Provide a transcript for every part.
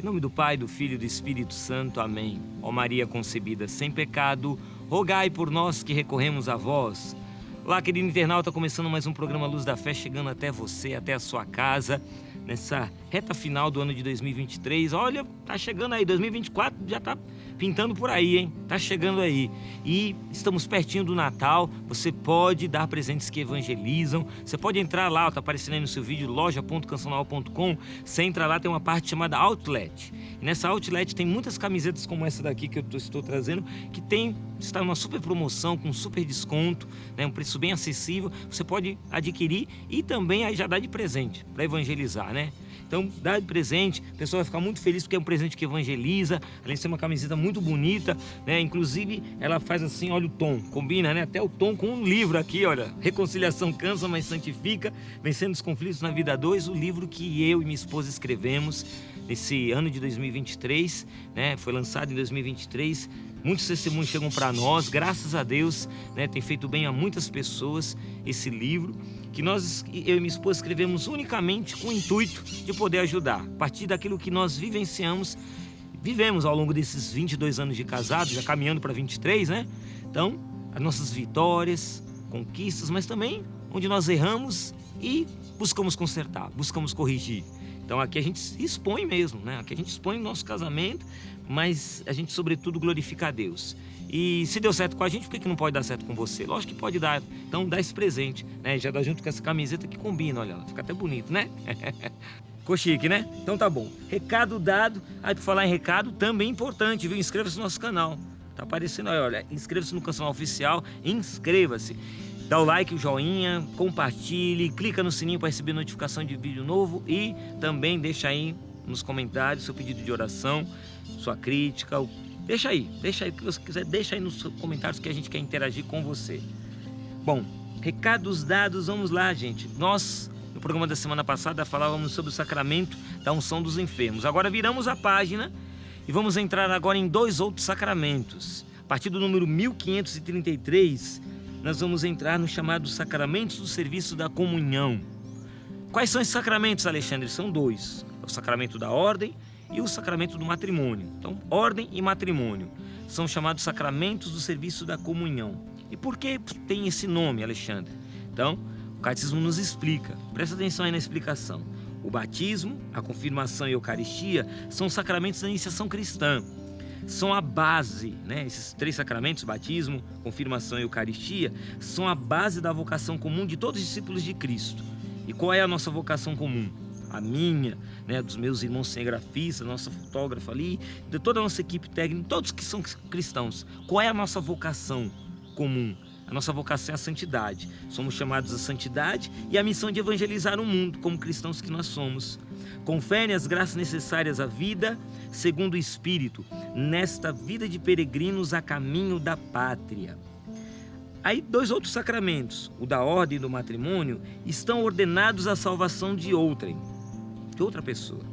Em nome do Pai, do Filho e do Espírito Santo. Amém. Ó Maria concebida sem pecado, rogai por nós que recorremos a vós. Olá, querido internauta, começando mais um programa Luz da Fé, chegando até você, até a sua casa, nessa reta final do ano de 2023. Olha, tá chegando aí, 2024 já tá pintando por aí, hein? Tá chegando aí. E estamos pertinho do Natal. Você pode dar presentes que evangelizam. Você pode entrar lá, tá aparecendo aí no seu vídeo, loja.cancional.com. Você entra lá, tem uma parte chamada Outlet. E nessa Outlet tem muitas camisetas como essa daqui que eu estou trazendo, que está numa super promoção, com super desconto, né? Um preço bem acessível. Você pode adquirir e também aí já dá de presente para evangelizar, né? Então dá de presente, a pessoa vai ficar muito feliz porque é um presente que evangeliza, além de ser uma camiseta muito bonita, né? Inclusive ela faz assim, olha o tom, combina, né? Até o tom com um livro aqui, olha, Reconciliação cansa, mas santifica, vencendo os conflitos na vida 2, o livro que eu e minha esposa escrevemos nesse ano de 2023, né? Foi lançado em 2023. Muitos testemunhos chegam para nós, graças a Deus, né? Tem feito bem a muitas pessoas esse livro, que eu e minha esposa escrevemos unicamente com o intuito de poder ajudar, a partir daquilo que nós vivemos ao longo desses 22 anos de casado, já caminhando para 23, né? Então, as nossas vitórias, conquistas, mas também onde nós erramos e buscamos consertar, buscamos corrigir. Então aqui a gente expõe mesmo, né? Aqui a gente expõe o nosso casamento, mas a gente sobretudo glorifica a Deus. E se deu certo com a gente, por que não pode dar certo com você? Lógico que pode dar, então dá esse presente, né? Já dá junto com essa camiseta que combina, olha, fica até bonito, né? Ficou chique, né? Então tá bom. Recado dado. Aí, por falar em recado, também importante, viu? Inscreva-se no nosso canal. Tá aparecendo aí, olha, inscreva-se no canal oficial, inscreva-se. Dá o like, o joinha, compartilhe, clica no sininho para receber notificação de vídeo novo e também deixa aí nos comentários seu pedido de oração, sua crítica, deixa aí o que você quiser, deixa aí nos comentários que a gente quer interagir com você. Bom, recados dados, vamos lá, gente. Nós, no programa da semana passada, falávamos sobre o sacramento da unção dos enfermos. Agora viramos a página e vamos entrar agora em 2 outros sacramentos. A partir do número 1533, nós vamos entrar nos chamados sacramentos do serviço da comunhão. Quais são esses sacramentos, Alexandre? São 2. O sacramento da ordem e o sacramento do matrimônio. Então, ordem e matrimônio são chamados sacramentos do serviço da comunhão. E por que tem esse nome, Alexandre? Então, o catecismo nos explica. Presta atenção aí na explicação. O batismo, a confirmação e a Eucaristia são sacramentos da iniciação cristã. São a base, né? Esses 3 sacramentos, batismo, confirmação e Eucaristia, são a base da vocação comum de todos os discípulos de Cristo. E qual é a nossa vocação comum? A minha, né, dos meus irmãos cinegrafistas, nossa fotógrafa ali, de toda a nossa equipe técnica, todos que são cristãos. Qual é a nossa vocação comum? A nossa vocação é a santidade. Somos chamados à santidade e à missão de evangelizar o mundo, como cristãos que nós somos. Confere as graças necessárias à vida, segundo o Espírito, nesta vida de peregrinos a caminho da pátria. Aí 2 outros sacramentos, o da ordem e do matrimônio, estão ordenados à salvação de outra pessoa.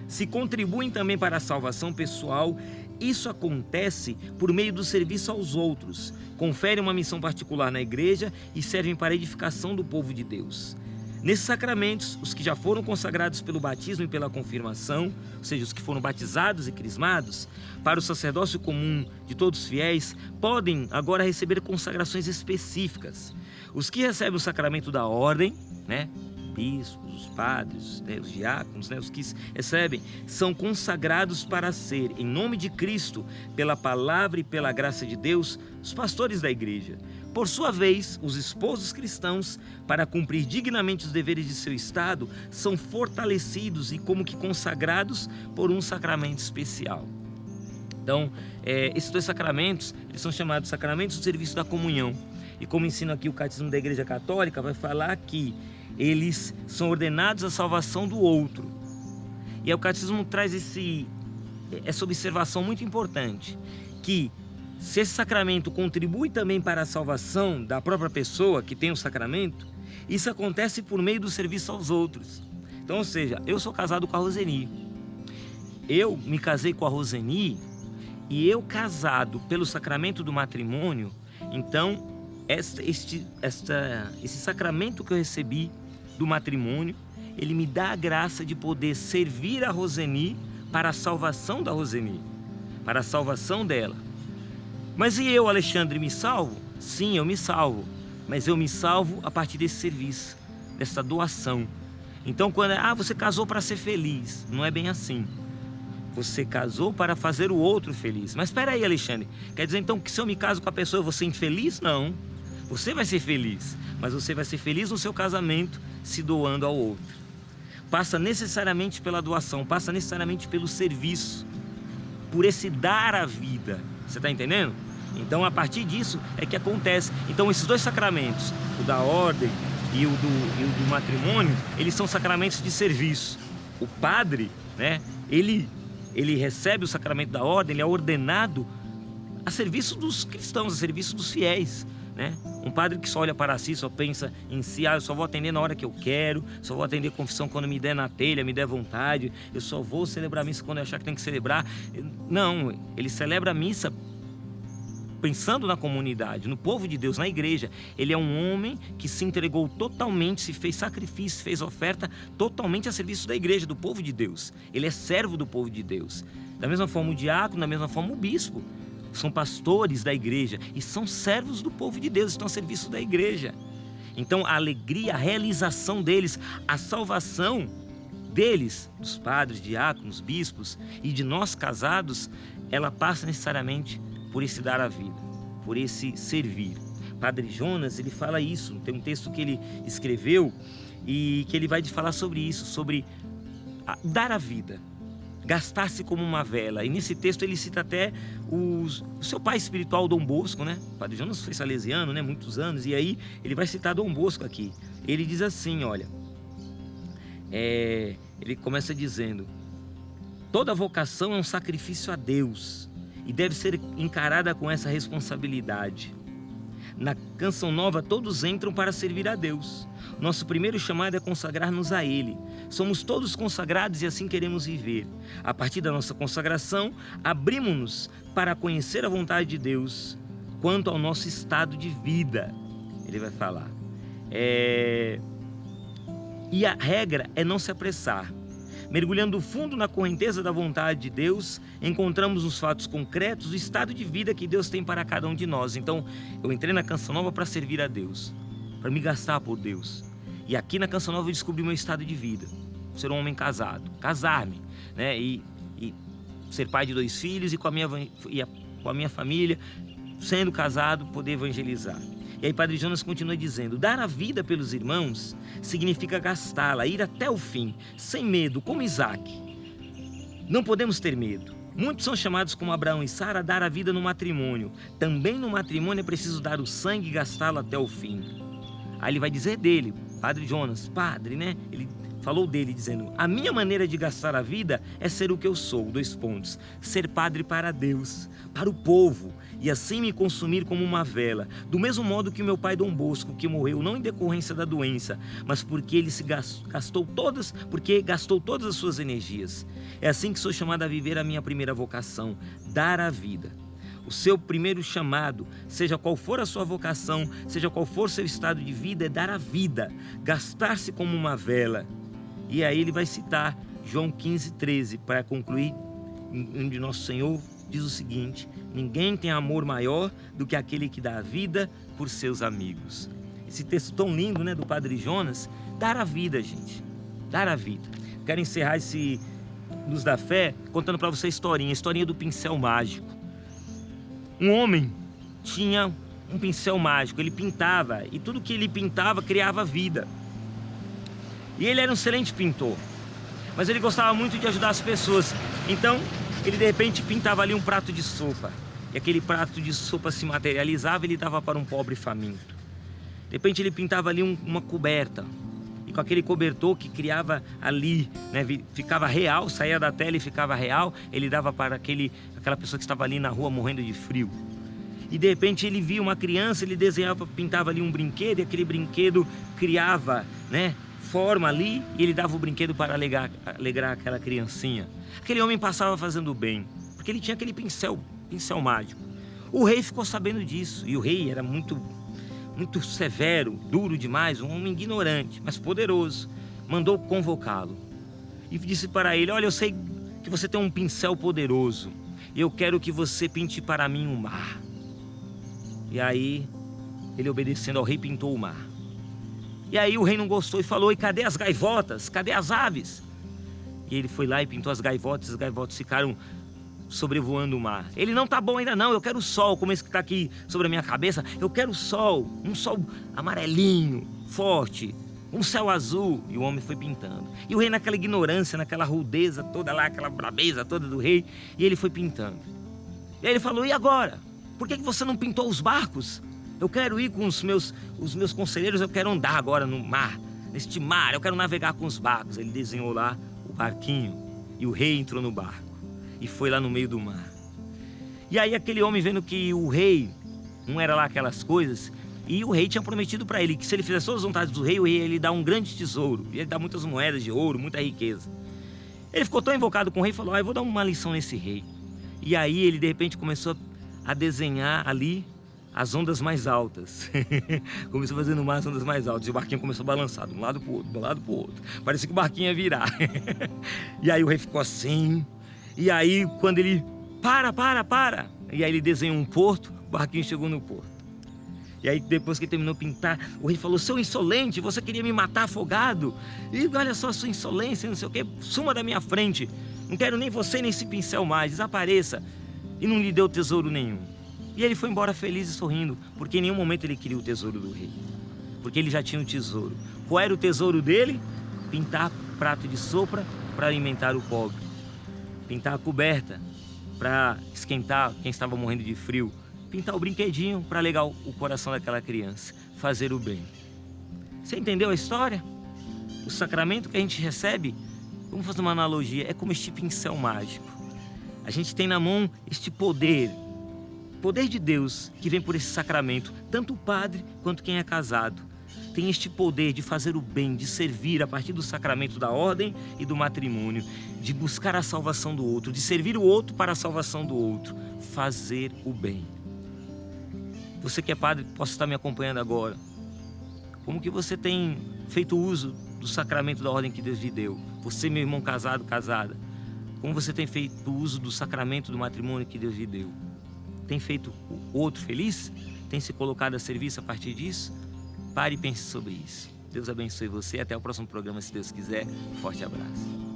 Se contribuem também para a salvação pessoal, isso acontece por meio do serviço aos outros, conferem uma missão particular na igreja e servem para a edificação do povo de Deus. Nesses sacramentos, os que já foram consagrados pelo batismo e pela confirmação, ou seja, os que foram batizados e crismados, para o sacerdócio comum de todos os fiéis, podem agora receber consagrações específicas. Os que recebem o sacramento da ordem, né? Bispos, os padres, né, os diáconos, né, os que recebem, são consagrados para ser, em nome de Cristo, pela palavra e pela graça de Deus, os pastores da igreja. Por sua vez, os esposos cristãos, para cumprir dignamente os deveres de seu estado, são fortalecidos e como que consagrados por um sacramento especial. Então, esses 2 sacramentos, eles são chamados sacramentos do serviço da comunhão. E como ensina aqui o Catecismo da Igreja Católica, vai falar que eles são ordenados à salvação do outro. E aí o Catecismo traz essa observação muito importante, que se esse sacramento contribui também para a salvação da própria pessoa que tem o sacramento, isso acontece por meio do serviço aos outros. Então, ou seja, eu sou casado com a Roseni. Eu me casei com a Roseni e eu casado pelo sacramento do matrimônio, então esse sacramento que eu recebi do matrimônio, ele me dá a graça de poder servir a Roseni para a salvação da Roseni, para a salvação dela. Mas e eu, Alexandre, me salvo? Sim, eu me salvo, mas eu me salvo a partir desse serviço, dessa doação. Então quando você casou para ser feliz, não é bem assim. Você casou para fazer o outro feliz. Mas espera aí, Alexandre, quer dizer então que se eu me caso com a pessoa eu vou ser infeliz? Não, você vai ser feliz, mas você vai ser feliz no seu casamento se doando ao outro. Passa necessariamente pela doação, passa necessariamente pelo serviço, por esse dar a vida. Você está entendendo? Então a partir disso é que acontece. Então esses dois sacramentos, o da ordem e o do matrimônio, eles são sacramentos de serviço. O padre, né, ele recebe o sacramento da ordem, ele é ordenado a serviço dos cristãos, a serviço dos fiéis, né? Um padre que só olha para si, só pensa em si, eu só vou atender na hora que eu quero, só vou atender confissão quando me der na telha, me der vontade, eu só vou celebrar a missa quando eu achar que tem que celebrar. Não, ele celebra a missa pensando na comunidade, no povo de Deus, na igreja. Ele é um homem que se entregou totalmente, se fez sacrifício, fez oferta totalmente a serviço da igreja, do povo de Deus. Ele é servo do povo de Deus. Da mesma forma o diácono, da mesma forma o bispo. São pastores da igreja e são servos do povo de Deus, estão a serviço da igreja. Então a alegria, a realização deles, a salvação deles, dos padres, diáconos, bispos e de nós casados, ela passa necessariamente por esse dar a vida, por esse servir. Padre Jonas, ele fala isso, tem um texto que ele escreveu e que ele vai falar sobre isso, sobre dar a vida, gastar-se como uma vela. E nesse texto ele cita até o seu pai espiritual, Dom Bosco, né? O Padre Jonas foi salesiano, né? Muitos anos, e aí ele vai citar Dom Bosco aqui. Ele diz assim, olha, ele começa dizendo: toda vocação é um sacrifício a Deus e deve ser encarada com essa responsabilidade. Na Canção Nova todos entram para servir a Deus. Nosso primeiro chamado é consagrar-nos a Ele. Somos todos consagrados e assim queremos viver. A partir da nossa consagração, abrimos-nos para conhecer a vontade de Deus quanto ao nosso estado de vida. Ele vai falar. E a regra é não se apressar. Mergulhando fundo na correnteza da vontade de Deus, encontramos nos fatos concretos o estado de vida que Deus tem para cada um de nós. Então, eu entrei na Canção Nova para servir a Deus, para me gastar por Deus. E aqui na Canção Nova eu descobri meu estado de vida, ser um homem casado, casar-me, né? E ser pai de 2 filhos e com a minha família, sendo casado, poder evangelizar. E aí Padre Jonas continua dizendo: dar a vida pelos irmãos significa gastá-la, ir até o fim, sem medo, como Isaac. Não podemos ter medo. Muitos são chamados como Abraão e Sara a dar a vida no matrimônio. Também no matrimônio é preciso dar o sangue e gastá-lo até o fim. Aí ele vai dizer dele, Padre Jonas, padre, né? Ele falou dele dizendo: a minha maneira de gastar a vida é ser o que eu sou, 2 pontos, ser padre para Deus, para o povo, e assim me consumir como uma vela, do mesmo modo que meu pai Dom Bosco, que morreu não em decorrência da doença, mas porque ele gastou todas as suas energias. É assim que sou chamado a viver a minha primeira vocação, dar a vida. O seu primeiro chamado, seja qual for a sua vocação, seja qual for seu estado de vida, é dar a vida, gastar-se como uma vela. E aí ele vai citar João 15:13 para concluir, onde nosso Senhor diz o seguinte: ninguém tem amor maior do que aquele que dá a vida por seus amigos. Esse texto tão lindo, né, do Padre Jonas, dar a vida, gente, dar a vida. Quero encerrar esse Luz da Fé contando para você a historinha do pincel mágico. Um homem tinha um pincel mágico, ele pintava, e tudo que ele pintava criava vida. E ele era um excelente pintor, mas ele gostava muito de ajudar as pessoas. Então, ele de repente pintava ali um prato de sopa. E aquele prato de sopa se materializava e ele dava para um pobre faminto. De repente ele pintava ali uma coberta. E com aquele cobertor que criava ali, né, ficava real, saía da tela e ficava real, ele dava para aquela pessoa que estava ali na rua morrendo de frio. E de repente ele via uma criança, ele desenhava, pintava ali um brinquedo, e aquele brinquedo criava, né, forma ali, e ele dava o brinquedo para alegrar aquela criancinha. Aquele homem passava fazendo bem, porque ele tinha aquele pincel mágico. O rei ficou sabendo disso, e o rei era muito severo, duro demais, um homem ignorante, mas poderoso. Mandou convocá-lo e disse para ele: olha, eu sei que você tem um pincel poderoso e eu quero que você pinte para mim um mar. E aí, ele obedecendo ao rei, pintou o mar. E aí o rei não gostou e falou: e cadê as gaivotas? Cadê as aves? E ele foi lá e pintou as gaivotas ficaram sobrevoando o mar. Ele: não tá bom ainda não, eu quero o sol, como esse que está aqui sobre a minha cabeça. Eu quero o sol, um sol amarelinho, forte, um céu azul. E o homem foi pintando. E o rei, naquela ignorância, naquela rudeza toda lá, aquela brabeza toda do rei, e ele foi pintando. E aí ele falou: e agora? Por que você não pintou os barcos? Eu quero ir com os meus conselheiros, eu quero andar agora no mar, neste mar, eu quero navegar com os barcos. Ele desenhou lá o barquinho e o rei entrou no barco e foi lá no meio do mar. E aí aquele homem, vendo que o rei não era lá aquelas coisas, e o rei tinha prometido para ele que se ele fizesse todas as vontades do rei, o rei ia lhe dar um grande tesouro, ia lhe dar muitas moedas de ouro, muita riqueza. Ele ficou tão invocado com o rei e falou: eu vou dar uma lição nesse rei. E aí ele de repente começou a desenhar ali as ondas mais altas. Começou fazendo uma as ondas mais altas. E o barquinho começou a balançar de um lado para o outro, de um lado para o outro. Parecia que o barquinho ia virar. E aí o rei ficou assim. E aí quando ele... Para. E aí ele desenhou um porto, o barquinho chegou no porto. E aí depois que ele terminou de pintar, o rei falou: seu insolente, você queria me matar afogado? E olha só a sua insolência, não sei o quê. Suma da minha frente. Não quero nem você nem esse pincel mais. Desapareça. E não lhe deu tesouro nenhum. E ele foi embora feliz e sorrindo, porque em nenhum momento ele queria o tesouro do rei, porque ele já tinha o tesouro. Qual era o tesouro dele? Pintar prato de sopa para alimentar o pobre, pintar a coberta para esquentar quem estava morrendo de frio, pintar o brinquedinho para alegar o coração daquela criança, fazer o bem. Você entendeu a história? O sacramento que a gente recebe, vamos fazer uma analogia, é como este pincel mágico. A gente tem na mão este poder de Deus que vem por esse sacramento. Tanto o padre quanto quem é casado tem este poder de fazer o bem, de servir a partir do sacramento da ordem e do matrimônio, de buscar a salvação do outro, de servir o outro para a salvação do outro, fazer o bem. Você que é padre, possa estar me acompanhando agora. Como que você tem feito uso do sacramento da ordem que Deus lhe deu? Você, meu irmão casado, casada, como você tem feito uso do sacramento do matrimônio que Deus lhe deu? Tem feito o outro feliz? Tem se colocado a serviço a partir disso? Pare e pense sobre isso. Deus abençoe você. Até o próximo programa, se Deus quiser. Forte abraço.